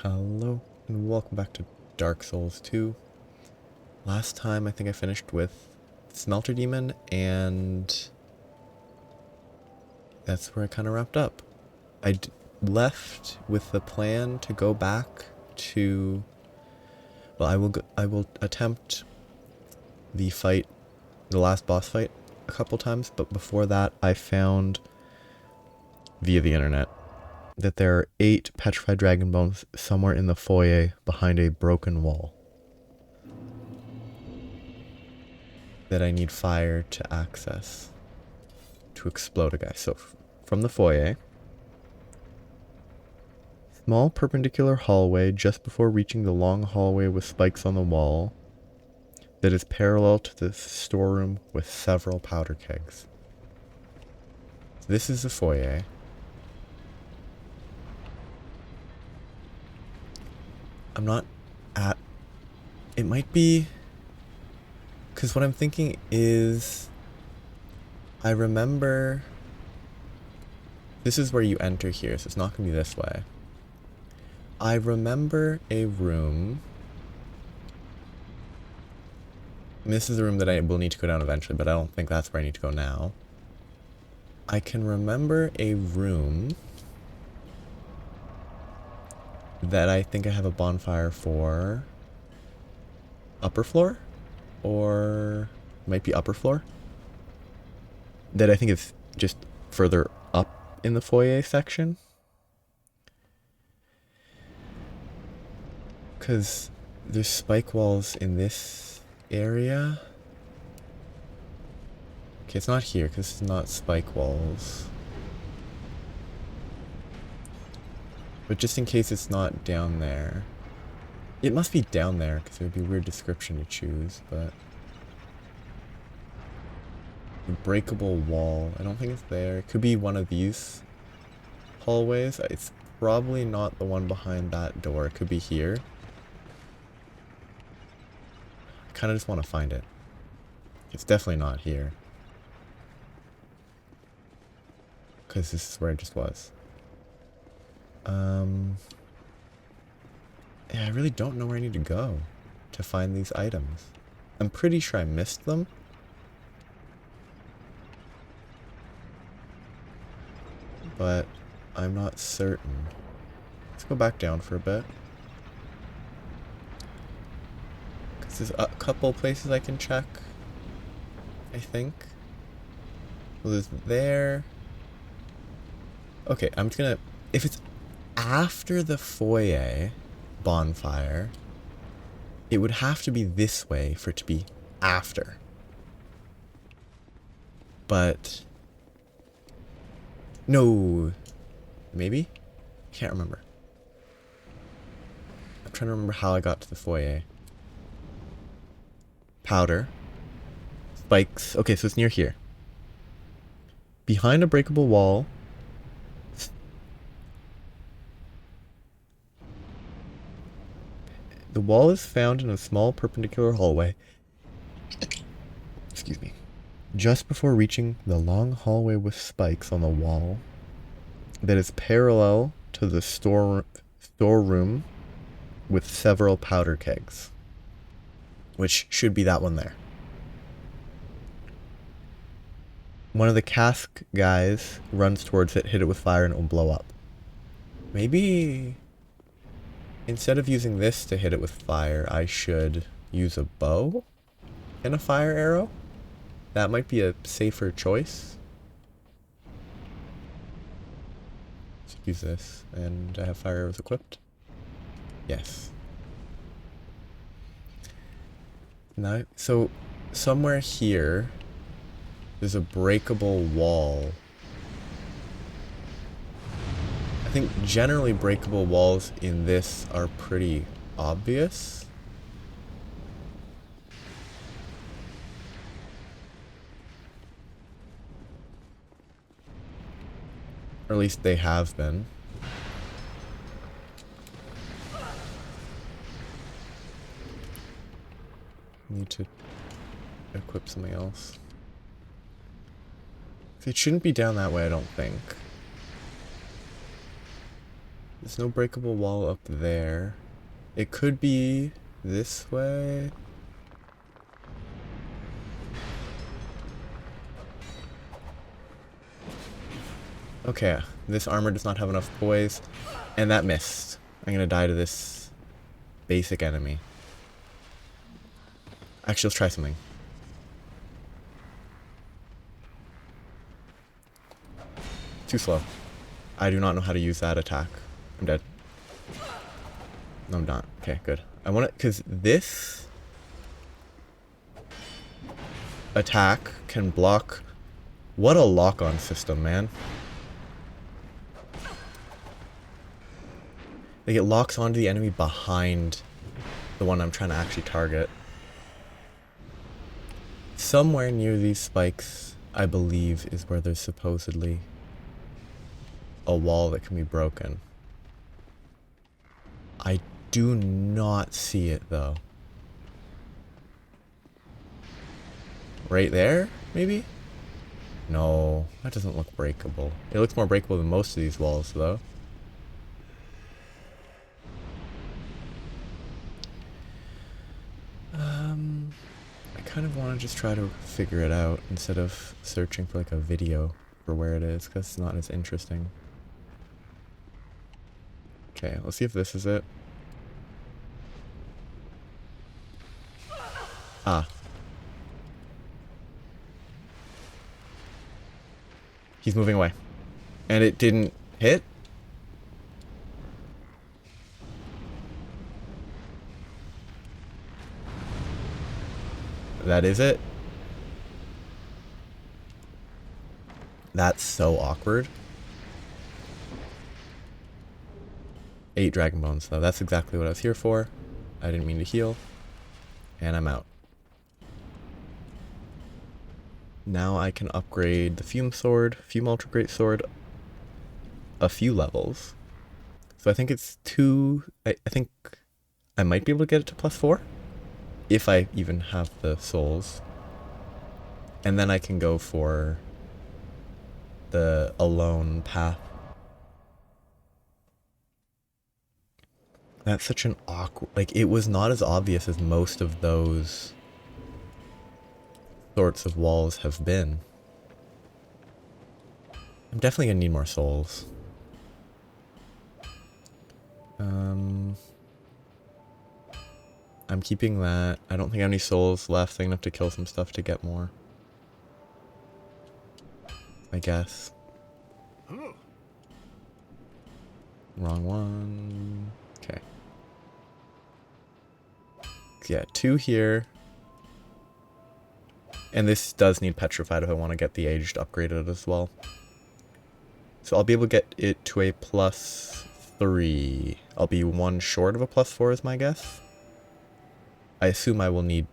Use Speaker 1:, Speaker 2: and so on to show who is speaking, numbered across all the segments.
Speaker 1: Hello, and welcome back to Dark Souls 2. Last time I think I finished with Smelter Demon, and that's where I kind of wrapped up. Left with the plan to go back to... Well, I will attempt the last boss fight a couple times, but before that I found, via the internet, that there are 8 petrified dragon bones somewhere in the foyer behind a broken wall that I need fire to access to explode a guy. So from the foyer, small perpendicular hallway just before reaching the long hallway with spikes on the wall that is parallel to the storeroom with several powder kegs. So this is the foyer. I'm not at... It might be... Because what I'm thinking is... I remember... This is where you enter here, so it's not going to be this way. I remember a room... And this is the room that I will need to go down eventually, but I don't think that's where I need to go now. I can remember a room... that I think I have a bonfire for. Upper floor? Or might be upper floor? That I think is just further up in the foyer section. Because there's spike walls in this area. Okay, it's not here because it's not spike walls. But just in case it's not down there. It must be down there, because it would be a weird description to choose, but... A breakable wall. I don't think it's there. It could be one of these hallways. It's probably not the one behind that door. It could be here. I kind of just want to find it. It's definitely not here. Because this is where it just was. Yeah, I really don't know where I need to go to find these items. I'm pretty sure I missed them. But I'm not certain. Let's go back down for a bit. Because there's a couple places I can check, I think. Well, there's there. Okay, I'm just gonna... If it's after the foyer bonfire, it would have to be this way for it to be after. But no, maybe? Can't remember. I'm trying to remember how I got to the foyer. Powder. Spikes. Okay, so it's near here. Behind a breakable wall. The wall is found in a small perpendicular hallway. Excuse me. Just before reaching the long hallway with spikes on the wall that is parallel to the storeroom with several powder kegs. Which should be that one there. One of the cask guys runs towards it, hit it with fire, and it will blow up. Maybe... Instead of using this to hit it with fire, I should use a bow and a fire arrow. That might be a safer choice. Let's use this, and I have fire arrows equipped. Yes. Now, so somewhere here, there's a breakable wall. I think generally breakable walls in this are pretty obvious. Or at least they have been. Need to equip something else. It shouldn't be down that way, I don't think. There's no breakable wall up there. It could be this way. Okay, this armor does not have enough poise. And that missed. I'm gonna die to this basic enemy. Actually, let's try something. Too slow. I do not know how to use that attack. I'm dead. No, I'm not. Okay, good. I want it because this attack can block. What a lock-on system, man. Like, it locks onto the enemy behind the one I'm trying to actually target. Somewhere near these spikes, I believe, is where there's supposedly a wall that can be broken. I do not see it, though. Right there, maybe? No, that doesn't look breakable. It looks more breakable than most of these walls, though. I kind of want to just try to figure it out instead of searching for like a video for where it is, because it's not as interesting. Okay, let's see if this is it. Ah. He's moving away. And it didn't hit? That is it? That's so awkward. 8 dragon bones, though. That's exactly what I was here for. I didn't mean to heal. And I'm out. Now I can upgrade the Fume Sword, Fume Ultra Great Sword, a few levels. So I think it's 2... I think I might be able to get it to +4. If I even have the souls. And then I can go for the Alone path. That's such an awkward... Like, it was not as obvious as most of those sorts of walls have been. I'm definitely gonna need more souls. I'm keeping that. I don't think I have any souls left. I'm gonna have to kill some stuff to get more. I guess. Wrong one. Okay. Yeah, 2 here. And this does need petrified if I want to get the aged upgraded as well. So I'll be able to get it to a +3. I'll be 1 short of a +4 is my guess. I assume I will need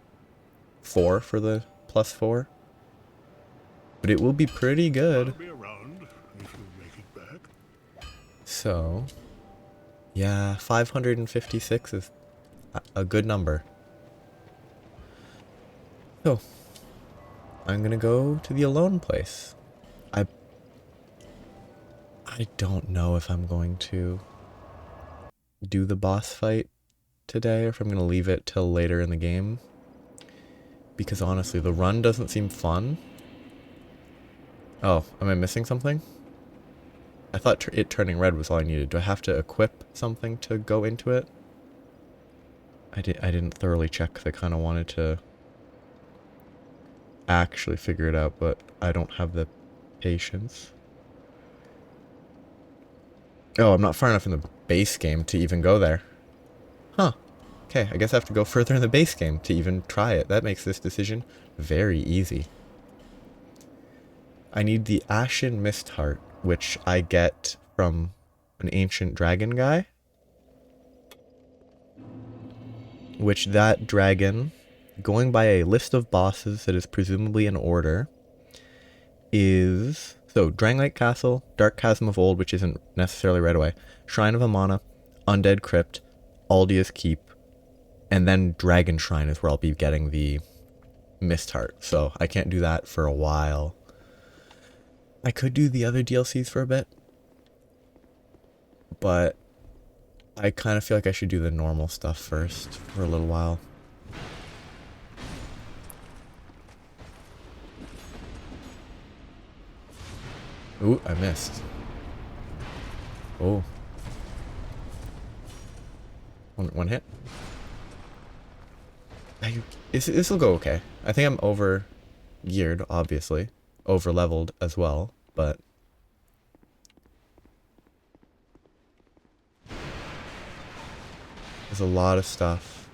Speaker 1: 4 for the +4. But it will be pretty good. So, yeah, 556 is a good number. So, I'm gonna go to the Alone place. I don't know if I'm going to do the boss fight today or if I'm gonna leave it till later in the game. Because honestly, the run doesn't seem fun. Oh, am I missing something? I thought it turning red was all I needed. Do I have to equip something to go into it? I didn't thoroughly check because I kind of wanted to actually figure it out, but I don't have the patience. Oh, I'm not far enough in the base game to even go there. Huh. Okay, I guess I have to go further in the base game to even try it. That makes this decision very easy. I need the Ashen Mist Heart, which I get from an ancient dragon guy. Which that dragon, going by a list of bosses that is presumably in order, is... So, Dranglite Castle, Dark Chasm of Old, which isn't necessarily right away, Shrine of Amana, Undead Crypt, Aldia's Keep, and then Dragon Shrine is where I'll be getting the Mist Heart. So, I can't do that for a while. I could do the other DLCs for a bit, but I kind of feel like I should do the normal stuff first for a little while. Ooh, I missed. Oh. One hit. This will go okay. I think I'm over geared, obviously. Over leveled as well, but there's a lot of stuff.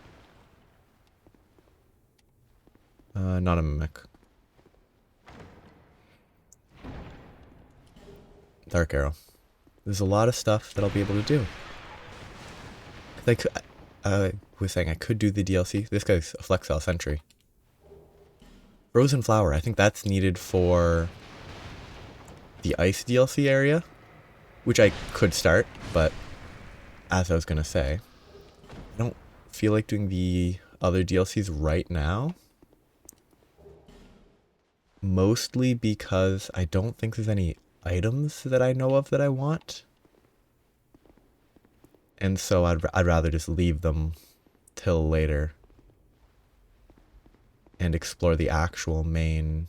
Speaker 1: Not a mimic. Dark arrow. There's a lot of stuff that I'll be able to do. Like, I was saying I could do the DLC. This guy's a Flexile Sentry. Frozen Flower, I think that's needed for the Ice DLC area, which I could start, but as I was going to say, I don't feel like doing the other DLCs right now. Mostly because I don't think there's any items that I know of that I want. And so I'd rather just leave them till later and explore the actual main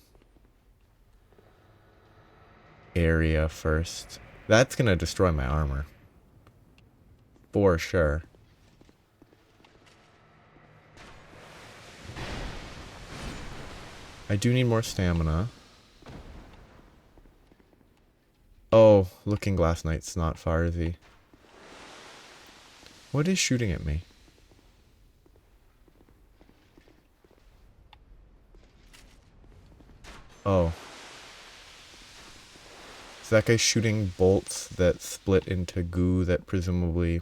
Speaker 1: area first. That's gonna destroy my armor. For sure. I do need more stamina. Oh, Looking Glass Knight's not far, is he? What is shooting at me? Oh. So that guy's shooting bolts that split into goo that presumably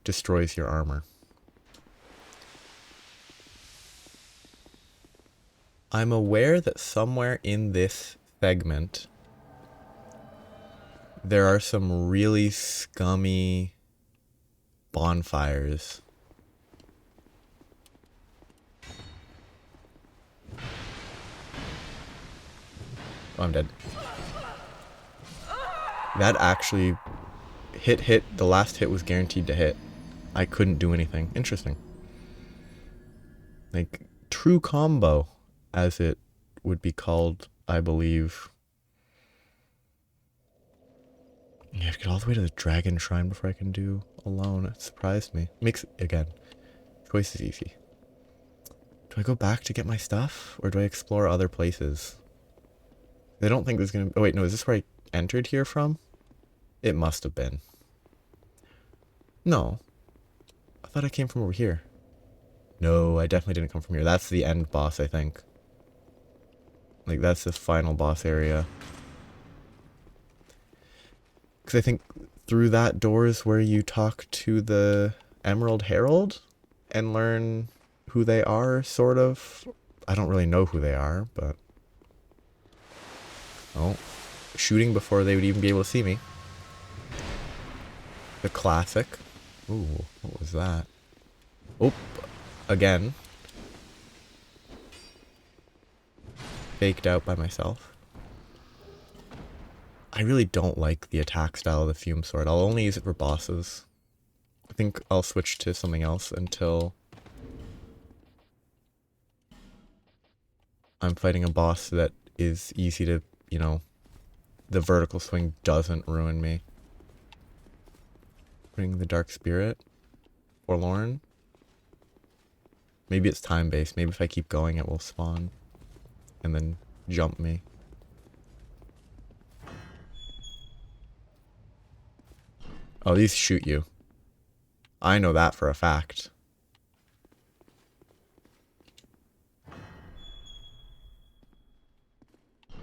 Speaker 1: destroys your armor. I'm aware that somewhere in this segment there are some really scummy bonfires. Oh, I'm dead. That actually hit. The last hit was guaranteed to hit. I couldn't do anything. Interesting. Like, true combo, as it would be called, I believe. Yeah, I have to get all the way to the Dragon Shrine before I can do Alone. It surprised me. Makes, again, choice is easy. Do I go back to get my stuff? Or do I explore other places? I don't think there's gonna... Oh wait, no, is this where I entered here from? It must have been. No. I thought I came from over here. No, I definitely didn't come from here. That's the end boss, I think. Like, that's the final boss area. Because I think through that door is where you talk to the Emerald Herald and learn who they are, sort of. I don't really know who they are, but... Oh. Shooting before they would even be able to see me. The classic. Ooh, what was that? Oh, again. Faked out by myself. I really don't like the attack style of the Fume Sword. I'll only use it for bosses. I think I'll switch to something else until I'm fighting a boss that is easy to, you know, the vertical swing doesn't ruin me. Bring the Dark Spirit. Forlorn. Maybe it's time-based. Maybe if I keep going it will spawn. And then jump me. Oh, these shoot you. I know that for a fact.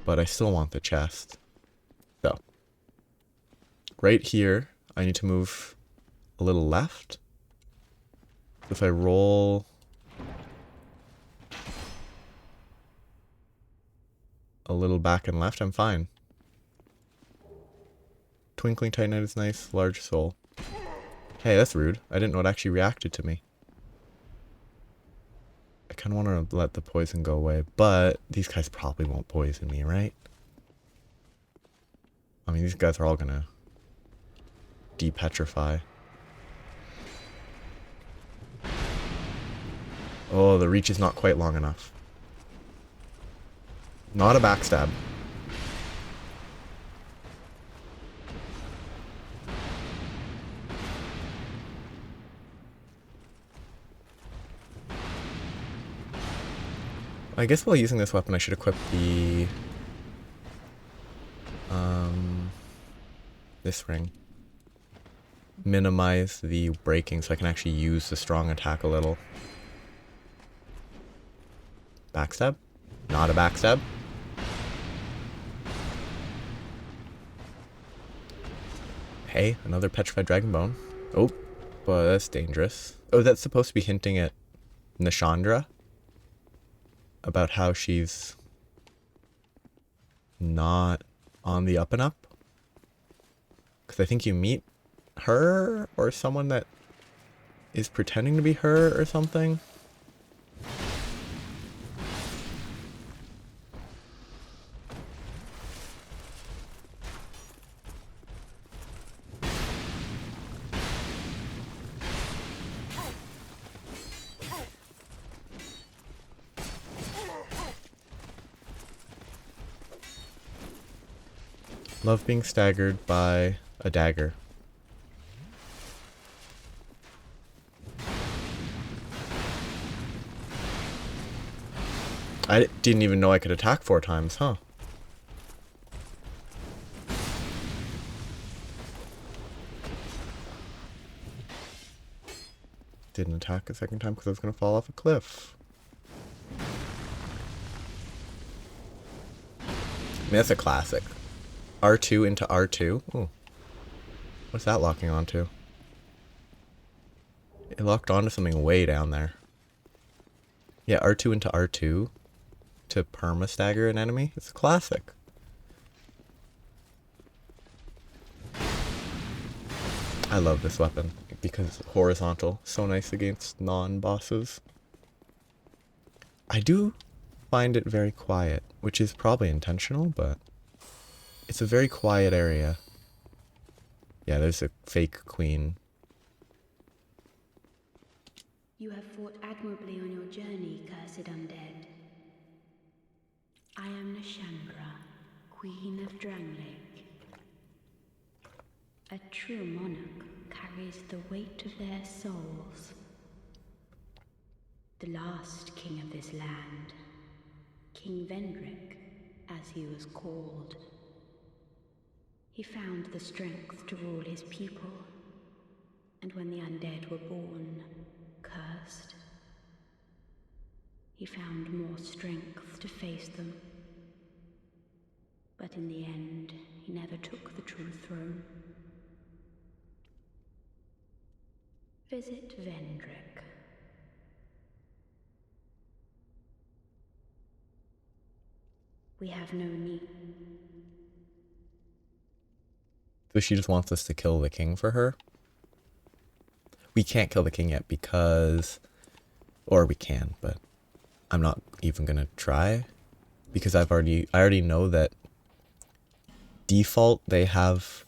Speaker 1: But I still want the chest. So. Right here, I need to move a little left. If I roll... a little back and left, I'm fine. Twinkling Titanite is nice. Large Soul. Hey, that's rude. I didn't know it actually reacted to me. I kind of want to let the poison go away, but these guys probably won't poison me, right? I mean, these guys are all gonna depetrify. Oh, the reach is not quite long enough. Not a backstab. I guess while using this weapon, I should equip the this ring. Minimize the breaking so I can actually use the strong attack a little. Backstab? Not a backstab. Hey, another petrified dragon bone. Oh, but that's dangerous. Oh, that's supposed to be hinting at Nishandra about how she's not on the up and up. Because I think you meet her or someone that is pretending to be her or something. Love being staggered by a dagger. I didn't even know I could attack 4 times, huh? Didn't attack a second time because I was going to fall off a cliff. I mean, that's a classic. R2 into R2. Ooh. What's that locking onto? It locked onto something way down there. Yeah, R2 into R2 to perma stagger an enemy. It's a classic. I love this weapon because it's horizontal. So nice against non-bosses. I do find it very quiet, which is probably intentional, but it's a very quiet area. Yeah, there's a fake queen.
Speaker 2: You have fought admirably on your journey, cursed undead. I am Nishandra, Queen of Dranglake. A true monarch carries the weight of their souls. The last king of this land, King Vendrick, as he was called. He found the strength to rule his people, and when the undead were born, cursed, he found more strength to face them. But in the end, he never took the true throne. Visit Vendrick. We have no need.
Speaker 1: So she just wants us to kill the king for her? We can't kill the king yet because... Or we can, but I'm not even gonna try. Because I already know that default they have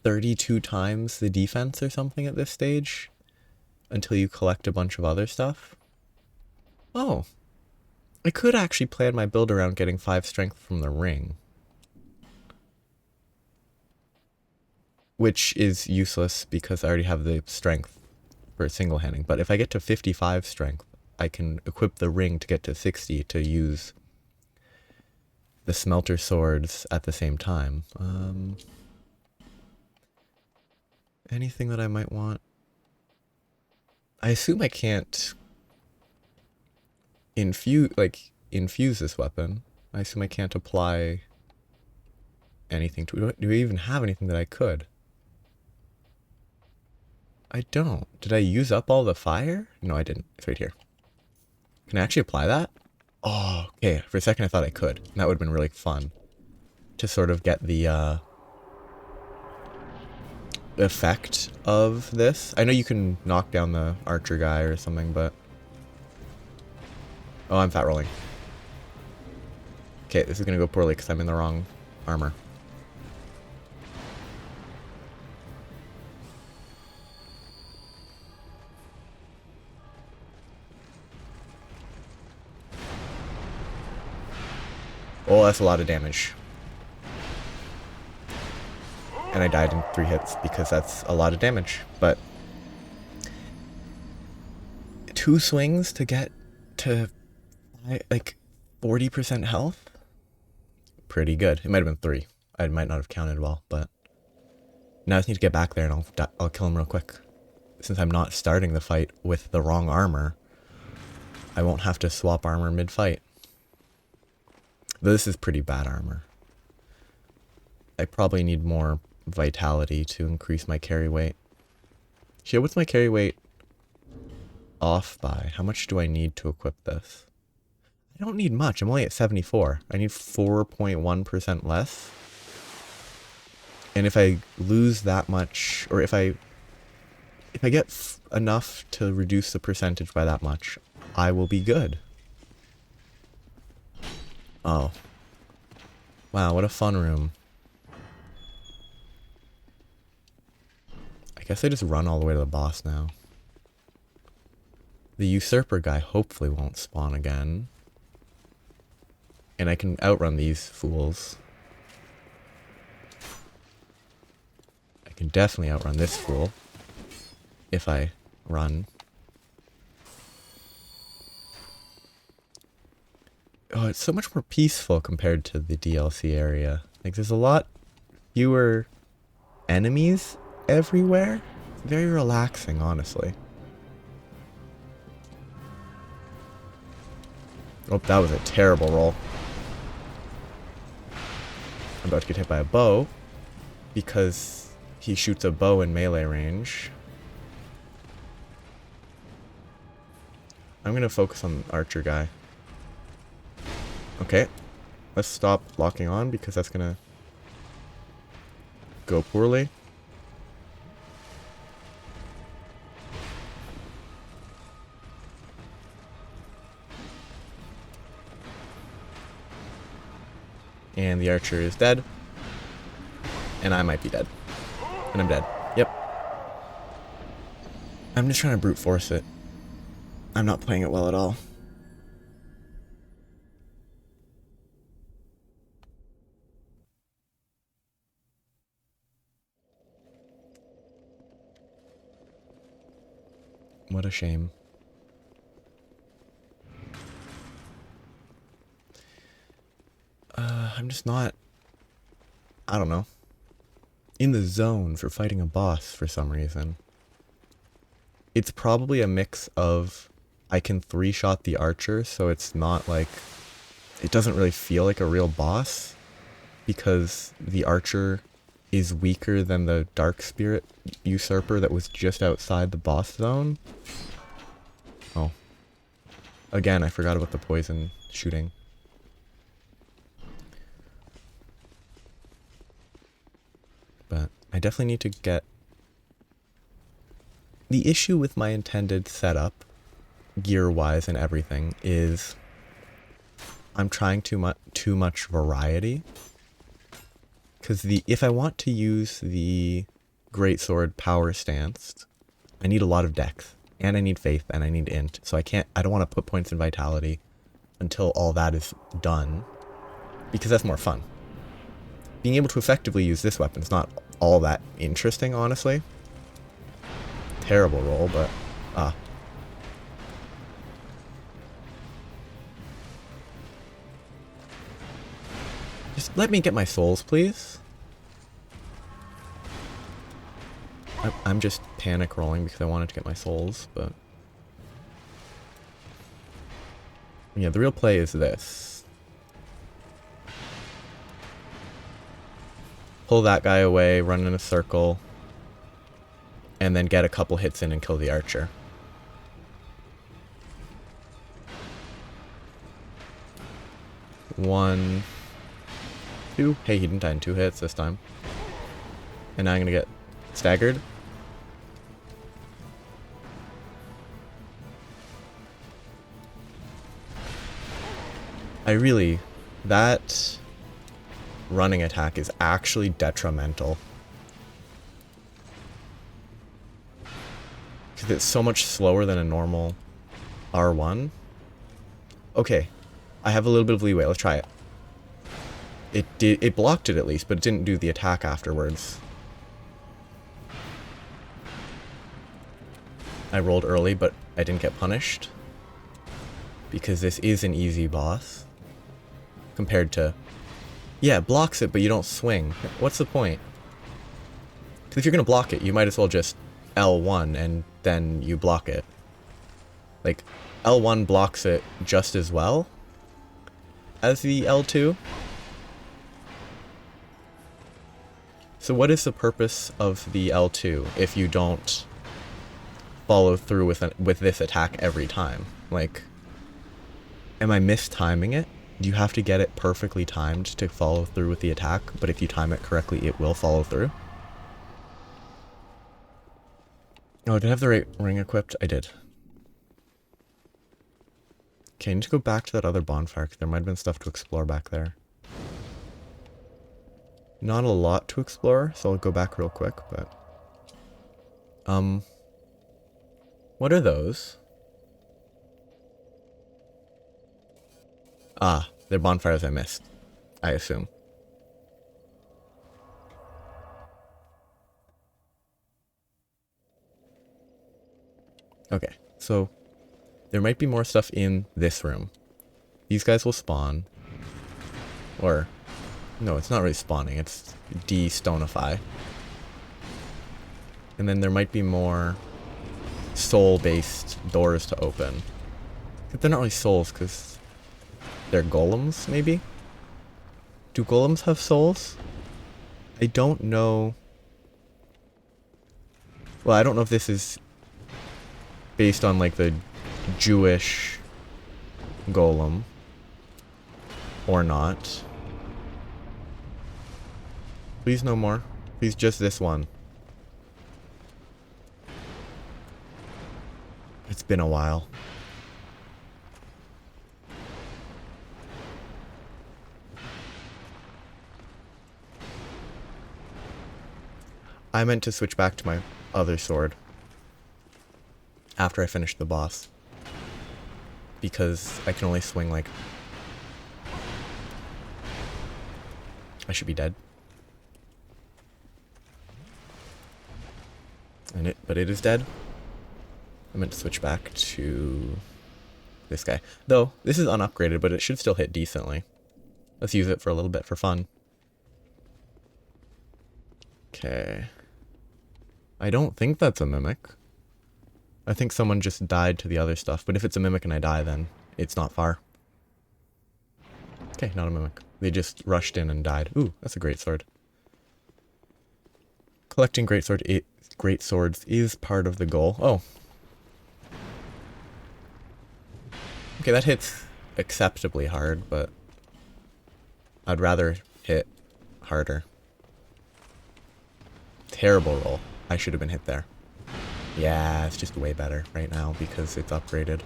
Speaker 1: 32 times the defense or something at this stage. Until you collect a bunch of other stuff. Oh. I could actually plan my build around getting 5 strength from the ring. Which is useless because I already have the strength for single handing. But if I get to 55 strength, I can equip the ring to get to 60 to use the smelter swords at the same time. Anything that I might want? I assume I can't infuse this weapon. I assume I can't apply anything to it. Do I even have anything that I could? I don't. Did I use up all the fire? No, I didn't. It's right here. Can I actually apply that? Oh, okay. For a second I thought I could. And that would have been really fun. To sort of get the effect of this. I know you can knock down the archer guy or something, but... Oh, I'm fat rolling. Okay, this is gonna go poorly because I'm in the wrong armor. Oh, that's a lot of damage. And I died in 3 hits because that's a lot of damage. But 2 swings to get to like 40% health? Pretty good. It might have been 3. I might not have counted well, but now I just need to get back there and I'll kill him real quick. Since I'm not starting the fight with the wrong armor, I won't have to swap armor mid-fight. Though this is pretty bad armor. I probably need more vitality to increase my carry weight. Shit, what's my carry weight off by? How much do I need to equip this? I don't need much. I'm only at 74. I need 4.1% less. And if I lose that much, or if I get enough to reduce the percentage by that much, I will be good. Oh. Wow, what a fun room. I guess I just run all the way to the boss now. The usurper guy hopefully won't spawn again. And I can outrun these fools. I can definitely outrun this fool. If I run. Oh, it's so much more peaceful compared to the DLC area. Like, there's a lot fewer enemies everywhere. It's very relaxing, honestly. Oh, that was a terrible roll. I'm about to get hit by a bow because he shoots a bow in melee range. I'm gonna focus on the archer guy. Okay, let's stop locking on because that's gonna go poorly. And the archer is dead. And I might be dead. And I'm dead. Yep. I'm just trying to brute force it. I'm not playing it well at all. What a shame. I'm just not, I don't know, in the zone for fighting a boss for some reason. It's probably a mix of I can 3-shot the archer, so it's not like, it doesn't really feel like a real boss, because the archer is weaker than the dark spirit usurper that was just outside the boss zone. Oh. Again, I forgot about the poison shooting. But I definitely need to get... The issue with my intended setup, gear-wise and everything, is I'm trying too much variety. Because if I want to use the greatsword power stance, I need a lot of dex, and I need faith, and I need int. So I don't want to put points in vitality until all that is done, because that's more fun. Being able to effectively use this weapon is not all that interesting, honestly. Terrible roll, but just let me get my souls, please. I'm just panic rolling because I wanted to get my souls, but... Yeah, the real play is this. Pull that guy away, run in a circle, and then get a couple hits in and kill the archer. One, two. Hey, he didn't die in 2 hits this time. And now I'm gonna get staggered. That running attack is actually detrimental. Because it's so much slower than a normal R1. Okay, I have a little bit of leeway, let's try it. It blocked it at least, but it didn't do the attack afterwards. I rolled early, but I didn't get punished. Because this is an easy boss. Compared to... Yeah, it blocks it, but you don't swing. What's the point? Because if you're going to block it, you might as well just L1 and then you block it. Like, L1 blocks it just as well as the L2. So what is the purpose of the L2 if you don't follow through with this attack every time? Like, am I mistiming it? Do you have to get it perfectly timed to follow through with the attack, but if you time it correctly, it will follow through? Oh, did I have the right ring equipped? I did. Okay, I need to go back to that other bonfire, because there might have been stuff to explore back there. Not a lot to explore, so I'll go back real quick, but... What are those? Ah, they're bonfires I missed, I assume. Okay, so there might be more stuff in this room. These guys will spawn. Or, no, it's not really spawning, it's de-stonify. And then there might be more soul-based doors to open. But they're not really souls, because they're golems, maybe? Do golems have souls? I don't know. Well, I don't know if this is based on, like, the Jewish golem or not. Please no more. Please just this one. It's been a while. I meant to switch back to my other sword after I finished the boss, because I can only swing like... I should be dead. But it is dead. I meant to switch back to this guy. Though, this is unupgraded, but it should still hit decently. Let's use it for a little bit for fun. Okay. I don't think that's a mimic. I think someone just died to the other stuff, but if it's a mimic and I die, then it's not far. Okay, not a mimic. They just rushed in and died. Ooh, that's a great sword. Collecting great swords is part of the goal. Oh. Okay, that hits acceptably hard, but I'd rather hit harder. Terrible roll. I should have been hit there. Yeah, it's just way better right now because it's upgraded.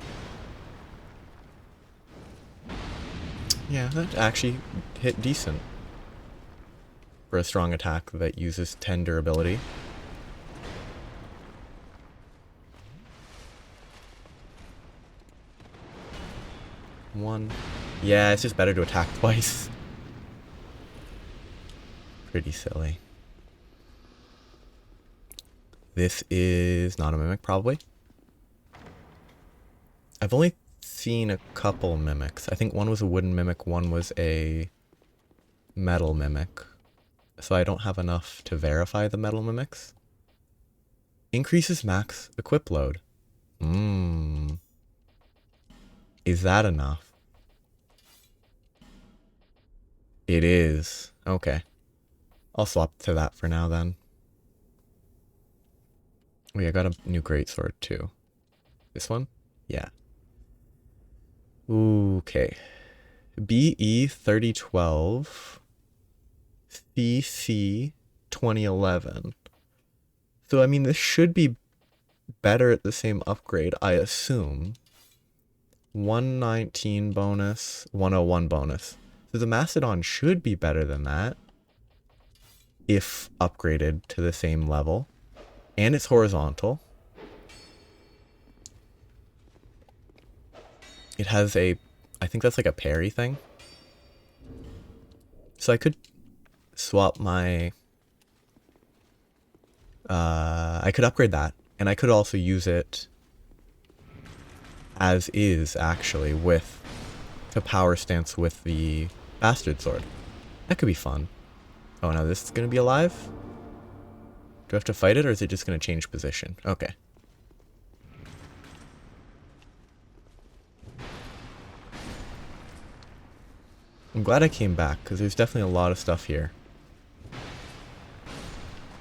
Speaker 1: Yeah, that actually hit decent for a strong attack that uses 10 durability. One. Yeah, it's just better to attack twice. Pretty silly. This is not a mimic, probably. I've only seen a couple mimics. I think one was a wooden mimic, one was a metal mimic. So I don't have enough to verify the metal mimics. Increases max equip load. Is that enough? It is. Okay. I'll swap to that for now then. Oh yeah, I got a new greatsword too. This one? Yeah. Okay. BE 3012. CC 2011. So I mean this should be better at the same upgrade, I assume. 119 bonus, 101 bonus. So the Mastodon should be better than that if upgraded to the same level. And it's horizontal. It has a, I think that's like a parry thing. So I could swap my... I could upgrade that. And I could also use it as is, actually, with... to power stance with the bastard sword. That could be fun. Oh, now this is going to be alive? Do I have to fight it, or is it just going to change position? Okay. I'm glad I came back, because there's definitely a lot of stuff here.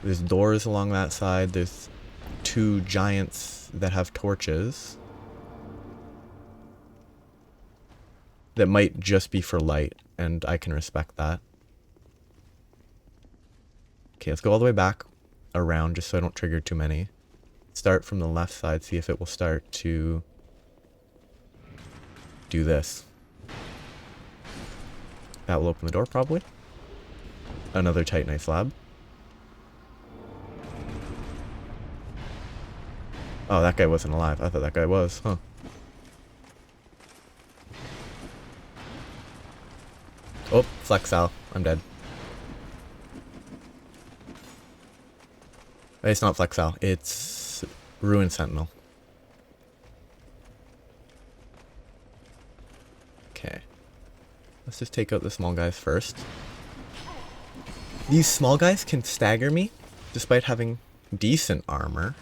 Speaker 1: There's doors along that side. There's 2 giants that have torches. That might just be for light, and I can respect that. Okay, let's go all the way back around, just so I don't trigger too many. Start from the left side, see if it will start to do this. That will open the door, probably. Another Titanite slab. Oh, that guy wasn't alive. I thought that guy was, huh. Oh, Flexal. I'm dead. It's not Flexal. It's Ruin Sentinel. Okay. Let's just take out the small guys first. These small guys can stagger me, despite having decent armor.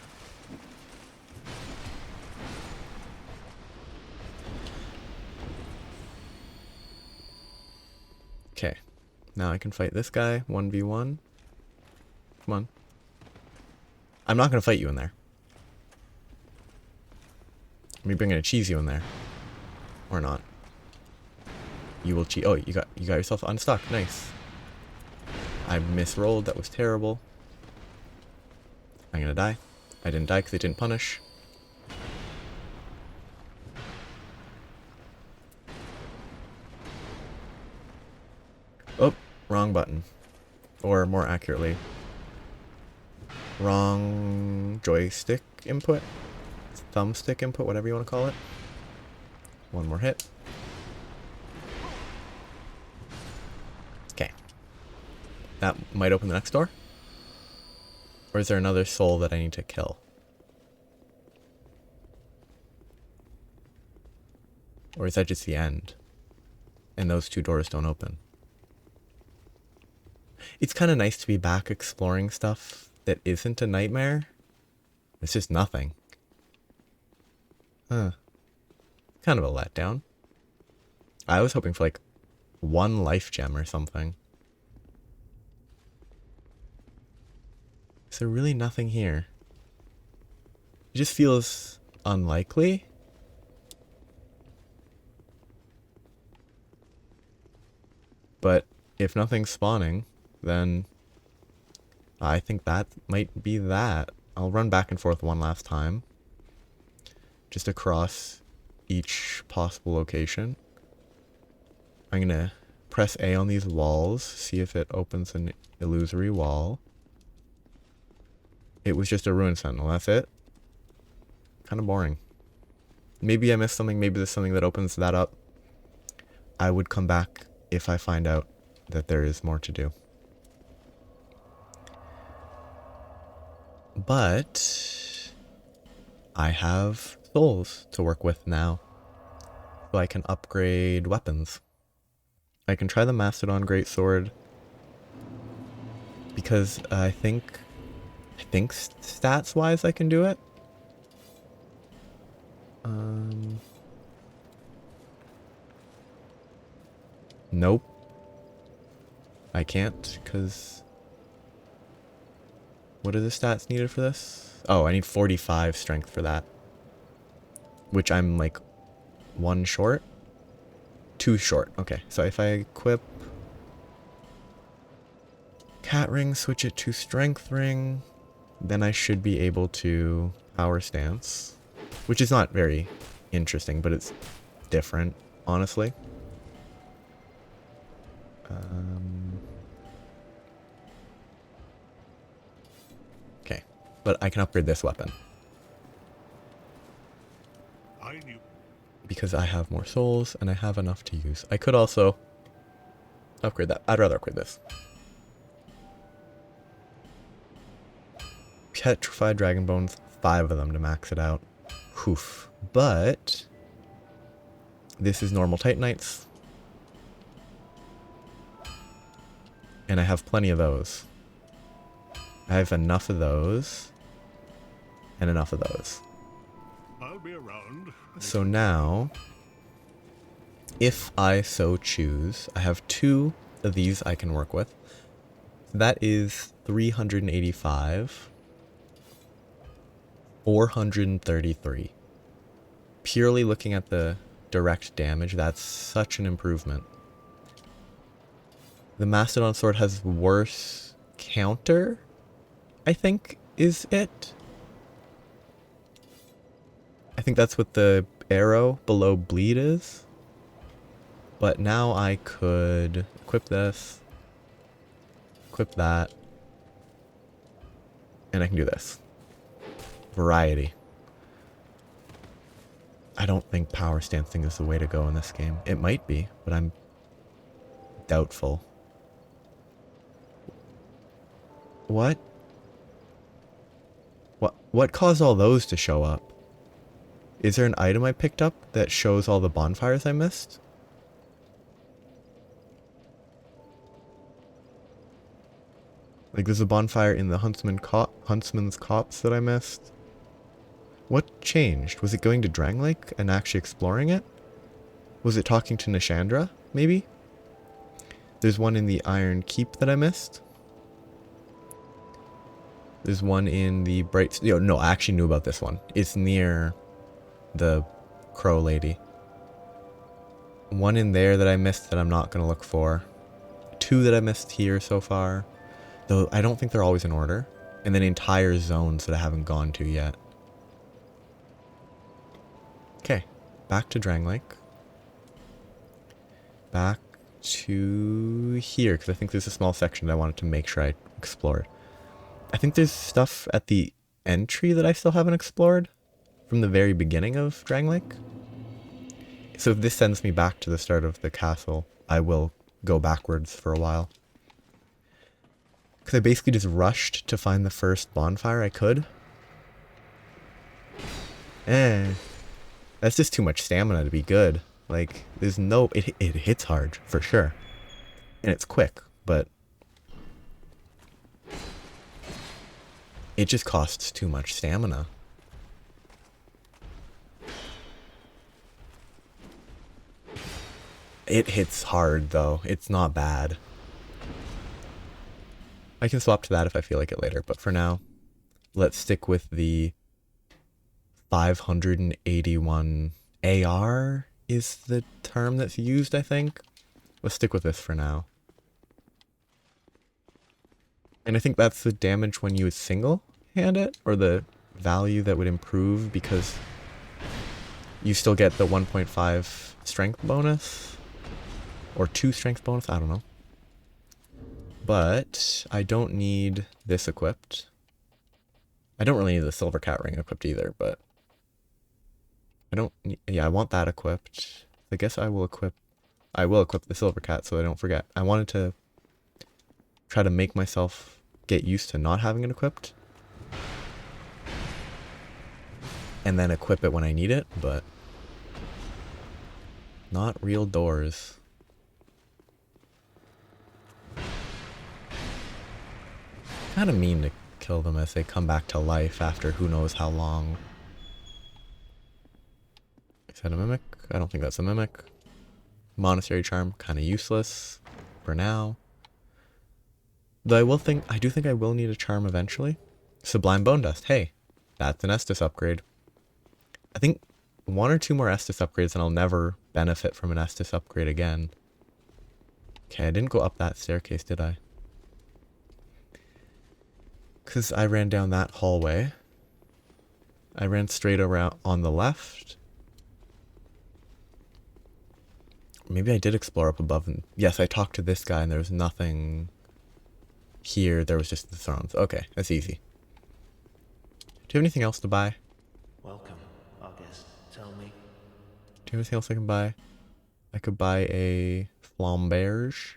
Speaker 1: Okay. Now I can fight this guy, 1v1. Come on. I'm not going to fight you in there. Let me bring in a cheese you in there. Or not. You will cheat. Oh, you got yourself unstuck. Nice. I misrolled. That was terrible. I'm gonna die. I didn't die because it didn't punish. Oh, wrong button. Or more accurately, wrong joystick input. Thumbstick input, whatever you want to call it. One more hit. Okay. That might open the next door. Or is there another soul that I need to kill? Or is that just the end? And those 2 doors don't open? It's kind of nice to be back exploring stuff that isn't a nightmare. It's just nothing. Huh. Kind of a letdown. I was hoping for like 1 life gem or something. Is there really nothing here? It just feels unlikely. But if nothing's spawning, then I think that might be that. I'll run back and forth one last time. Just across each possible location. I'm gonna press A on these walls, see if it opens an illusory wall. It was just a Ruin Sentinel, that's it. Kind of boring. Maybe I missed something, maybe there's something that opens that up. I would come back if I find out that there is more to do. But I have souls to work with now. So I can upgrade weapons. I can try the Mastodon Greatsword. Because I think stats wise I can do it. Nope. I can't, because... What are the stats needed for this? Oh, I need 45 strength for that. Which I'm like 1 short? 2 short. Okay, so if I equip Cat Ring, switch it to Strength Ring, then I should be able to Power Stance. Which is not very interesting, but it's different, honestly. Okay, but I can upgrade this weapon. Because I have more souls and I have enough to use. I could also Upgrade that. I'd rather upgrade this. Petrified Dragon Bones, 5 of them to max it out. Oof. But this is normal Titanites. And I have plenty of those. I have enough of those. And enough of those.
Speaker 3: I'll be around.
Speaker 1: So now, if I so choose, I have 2 of these I can work with. That is 385. 433. Purely looking at the direct damage, that's such an improvement. The Mastodon Sword has worse counter, I think, is it? I think that's what the arrow below bleed is. But now I could equip this, equip that, and I can do this. Variety. I don't think power stancing is the way to go in this game. It might be, but I'm doubtful. What? What caused all those to show up? Is there an item I picked up that shows all the bonfires I missed? Like there's a bonfire in the Huntsman's Copse that I missed. What changed? Was it going to Drang Lake and actually exploring it? Was it talking to Nishandra, maybe? There's one in the Iron Keep that I missed. There's one in the Bright... no, I actually knew about this one. It's near the Crow Lady. One in there that I missed that I'm not going to look for. 2 that I missed here so far. Though I don't think they're always in order. And then entire zones that I haven't gone to yet. Okay, back to Drang Lake. Back to here, because I think there's a small section that I wanted to make sure I explored. I think there's stuff at the entry that I still haven't explored from the very beginning of Drang Lake. So if this sends me back to the start of the castle, I will go backwards for a while. Because I basically just rushed to find the first bonfire I could. That's just too much stamina to be good. Like, there's no... It hits hard, for sure. And it's quick, but... it just costs too much stamina. It hits hard, though. It's not bad. I can swap to that if I feel like it later, but for now, let's stick with the 581 AR is the term that's used, I think. Let's stick with this for now. And I think that's the damage when you would single hand it, or the value that would improve because you still get the 1.5 strength bonus, or 2 strength bonus, I don't know. But I don't need this equipped. I don't really need the silver cat ring equipped either, but I don't need, yeah, I want that equipped. I guess I will equip the silver cat so I don't forget. I wanted to try to make myself get used to not having it equipped and then equip it when I need it, but not real doors. Kind of mean to kill them as they come back to life after who knows how long. Is that a mimic? I don't think that's a mimic. Monastery charm, kind of useless for now. Though I do think I will need a charm eventually. Sublime Bone Dust. Hey, that's an Estus upgrade. I think 1 or 2 more Estus upgrades and I'll never benefit from an Estus upgrade again. Okay, I didn't go up that staircase, did I? Because I ran down that hallway. I ran straight around on the left. Maybe I did explore up above. And yes, I talked to this guy and there was nothing here. There was just the thrones. Okay, that's easy. Do you have anything else to buy?
Speaker 4: Welcome, our guest. Tell me.
Speaker 1: Do you have anything else I can buy? I could buy a flamberge.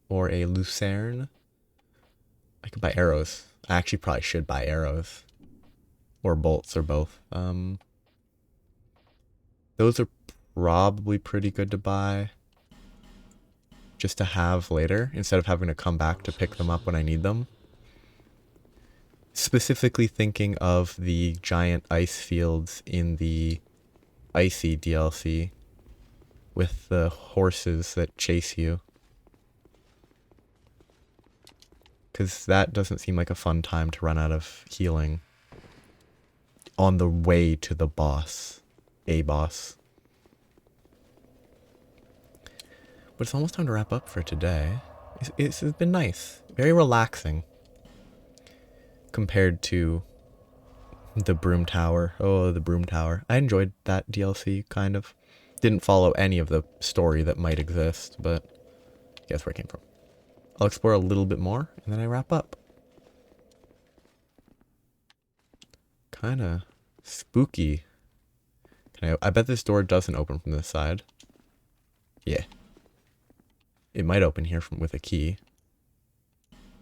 Speaker 1: or a lucerne. I could buy arrows. I actually probably should buy arrows. Or bolts, or both. Those are probably pretty good to buy. Just to have later, instead of having to come back to pick them up when I need them. Specifically thinking of the giant ice fields in the Icy DLC. With the horses that chase you. Because that doesn't seem like a fun time to run out of healing. On the way to the boss. A boss. But it's almost time to wrap up for today. It's been nice. Very relaxing. Compared to the Broom Tower. Oh, the Broom Tower. I enjoyed that DLC, kind of. Didn't follow any of the story that might exist, but guess where it came from. I'll explore a little bit more, and then I wrap up. Kinda spooky. I bet this door doesn't open from this side. Yeah. It might open here with a key.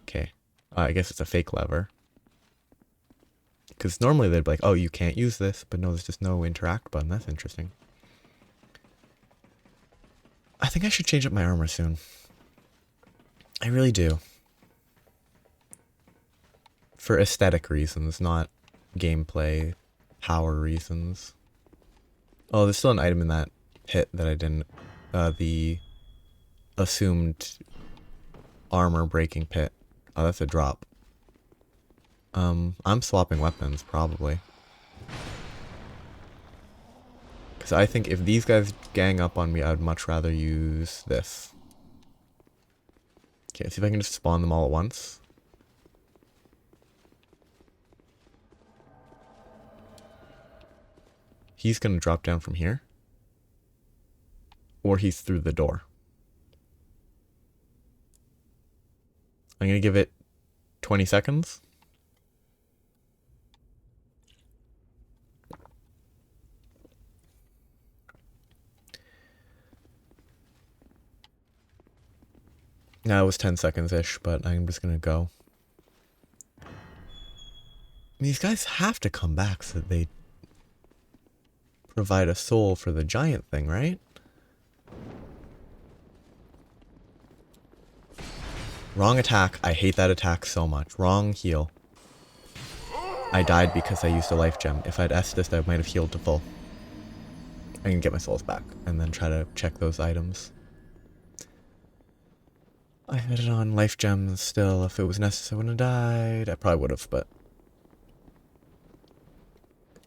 Speaker 1: Okay. I guess it's a fake lever. Because normally they'd be like, oh, you can't use this, but no, there's just no interact button. That's interesting. I think I should change up my armor soon. I really do. For aesthetic reasons, not gameplay, power reasons. Oh, there's still an item in that pit that I didn't... the assumed armor breaking pit. Oh, that's a drop. I'm swapping weapons, probably. Because I think if these guys gang up on me, I would much rather use this. Okay, see if I can just spawn them all at once. He's going to drop down from here. Or he's through the door. I'm going to give it 20 seconds. Now it was 10 seconds-ish, but I'm just gonna go. These guys have to come back so that they provide a soul for the giant thing, right? Wrong attack. I hate that attack so much. Wrong heal. I died because I used a life gem. If I'd Estus, I might have healed to full. I can get my souls back and then try to check those items. I had it on life gems still. If it was necessary, I wouldn't have died. I probably would have, but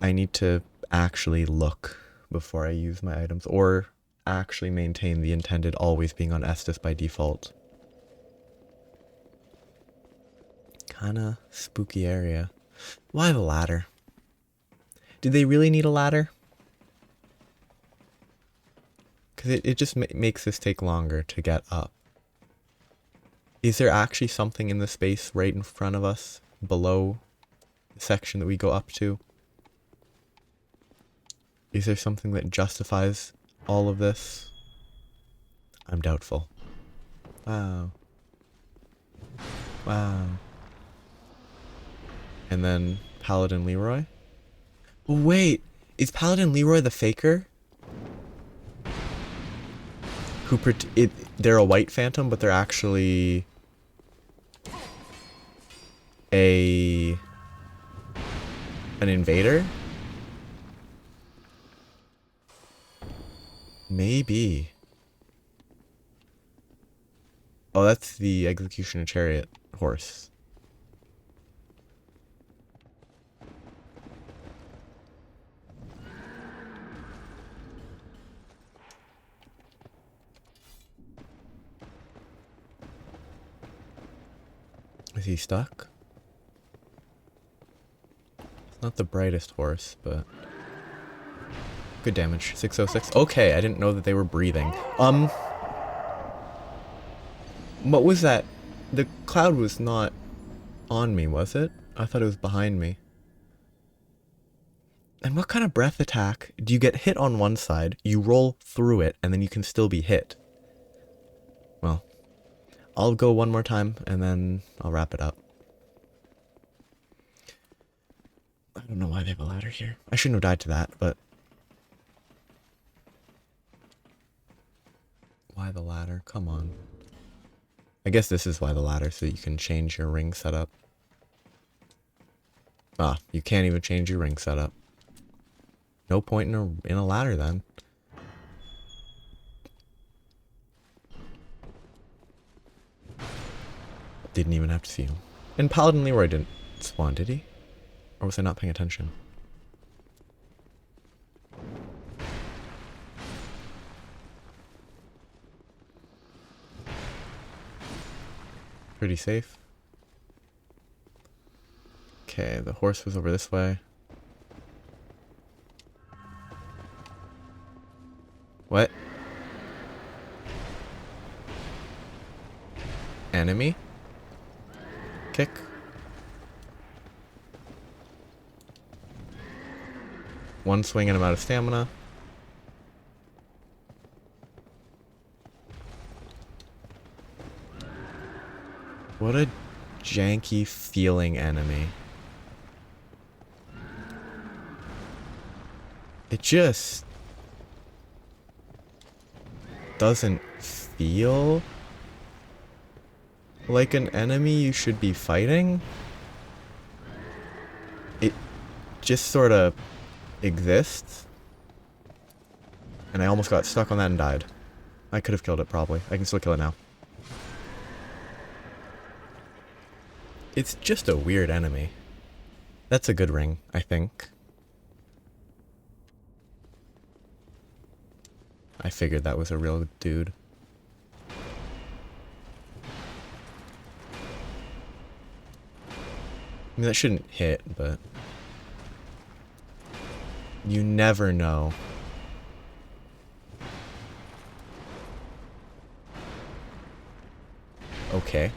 Speaker 1: I need to actually look before I use my items, or actually maintain the intended always being on Estus by default. Kinda spooky area. Why the ladder? Did they really need a ladder? Because it just makes this take longer to get up. Is there actually something in the space right in front of us, below the section that we go up to? Is there something that justifies all of this? I'm doubtful. Wow. Wow. And then Paladin Leroy? Wait, is Paladin Leroy the faker? They're a white phantom, but they're actually an invader? Maybe. Oh, that's the Executioner Chariot horse. Is he stuck? It's not the brightest horse, but good damage. 606. Okay, I didn't know that they were breathing. What was that? The cloud was not on me, was it? I thought it was behind me. And what kind of breath attack? Do you get hit on one side, you roll through it, and then you can still be hit? Well, I'll go one more time and then I'll wrap it up. I don't know why they have a ladder here. I shouldn't have died to that, but... Why the ladder? Come on. I guess this is why the ladder, so you can change your ring setup. Ah, you can't even change your ring setup. No point in a ladder then. Didn't even have to see him. And Paladin Leroy didn't spawn, did he? Or was I not paying attention? Pretty safe. Okay, the horse was over this way. What? Enemy? Kick. One swing and I'm out of stamina. What a janky feeling enemy. It just doesn't feel like an enemy you should be fighting. It just sort of exists. And I almost got stuck on that and died. I could have killed it probably. I can still kill it now. It's just a weird enemy. That's a good ring, I think. I figured that was a real dude. I mean, that shouldn't hit, but... You never know. Okay.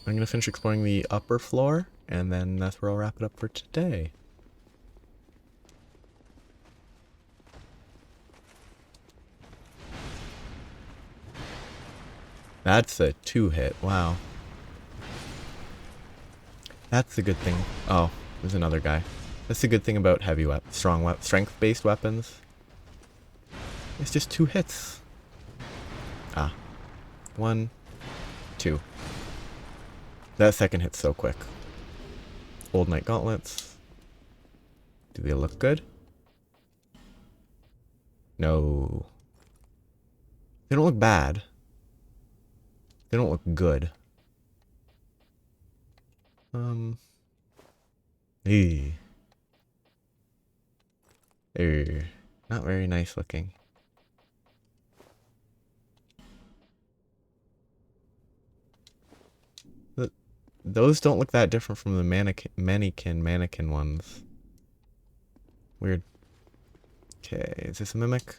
Speaker 1: I'm gonna finish exploring the upper floor, and then that's where I'll wrap it up for today. That's a 2-hit, wow. That's the good thing. Oh, there's another guy. That's the good thing about heavy strength-based weapons. It's just 2 hits. Ah. 1, 2. That second hit's so quick. Old Knight Gauntlets. Do they look good? No. They don't look bad. They don't look good. Eee. Not very nice looking. Those don't look that different from the mannequin ones. Weird. Okay, is this a mimic?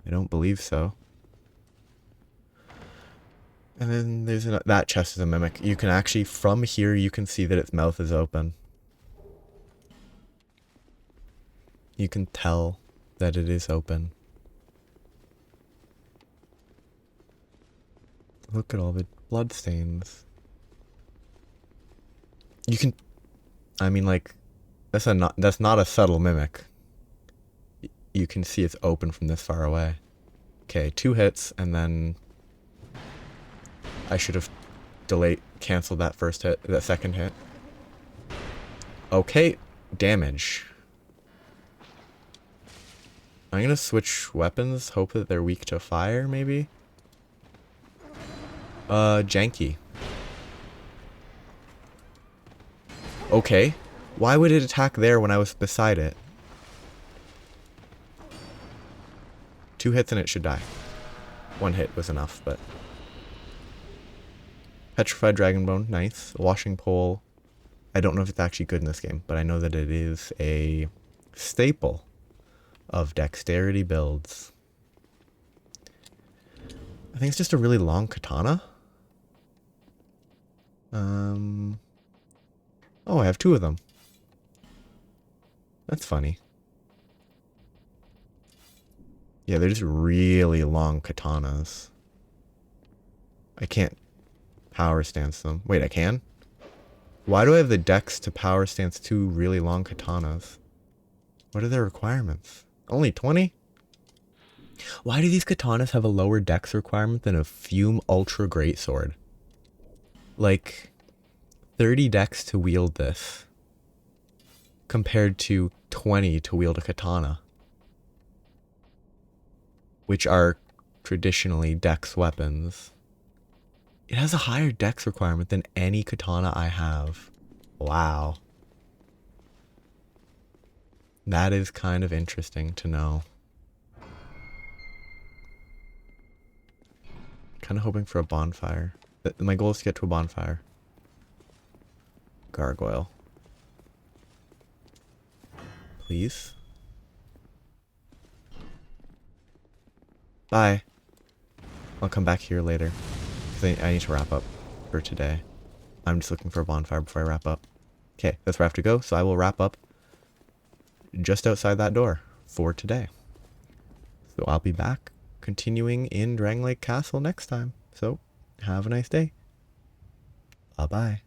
Speaker 1: I don't believe so. And then there's that chest is a mimic. You can actually, from here, you can see that its mouth is open. You can tell that it is open. Look at all the blood stains. You can, I mean, like, that's not a subtle mimic. You can see it's open from this far away. Okay, 2 hits, and then I should have canceled that second hit. Okay, damage. I'm gonna switch weapons, hope that they're weak to fire, maybe? Janky. Okay. Why would it attack there when I was beside it? 2 hits and it should die. 1 hit was enough, but... Petrified Dragon Bone, nice. Washing Pole. I don't know if it's actually good in this game, but I know that it is a staple of dexterity builds. I think it's just a really long katana. Oh, I have 2 of them. That's funny. Yeah, they're just really long katanas. I can't power stance them. Wait, I can? Why do I have the dex to power stance 2 really long katanas? What are their requirements? Only 20? Why do these katanas have a lower dex requirement than a Fume Ultra Greatsword? Like, 30 dex to wield this, compared to 20 to wield a katana, which are traditionally dex weapons. It has a higher dex requirement than any katana I have. Wow. That is kind of interesting to know. Kind of hoping for a bonfire. My goal is to get to a bonfire. Gargoyle. Please? Bye. I'll come back here later. Because I need to wrap up for today. I'm just looking for a bonfire before I wrap up. Okay, that's where I have to go, so I will wrap up just outside that door for today. So I'll be back continuing in Drang Lake Castle next time. So have a nice day. Bye-bye.